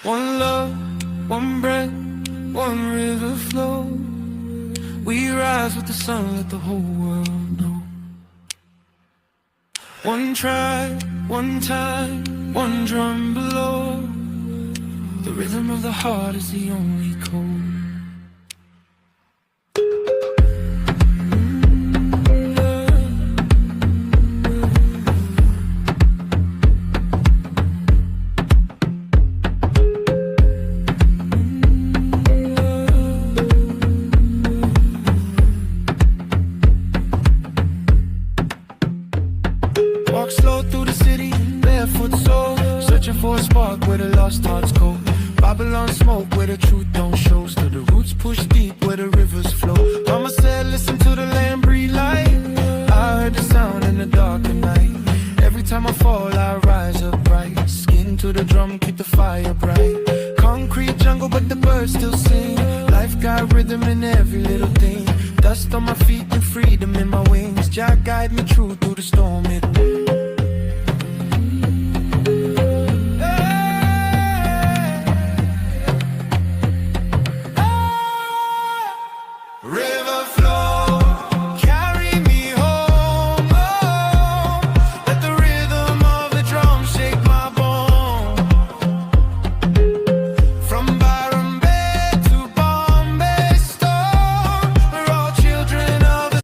One love, one breath, one river flow. We rise with the sun, let the whole world know. One tribe, one time, one drum below. The rhythm of the heart is the only code. Walk slow through the city, barefoot soul, searching for a spark where the lost hearts go. Babylon smoke where the truth don't show. Still the roots push deep where the rivers flow. Mama said listen to the land breathe light. I heard the sound in the dark of night. Every time I fall I rise up bright. Skin to the drum, keep the fire bright. Concrete jungle but the birds still sing. Life got rhythm in every little thing. Dust on my feet and freedom in my wings. Jah guide me through the storm.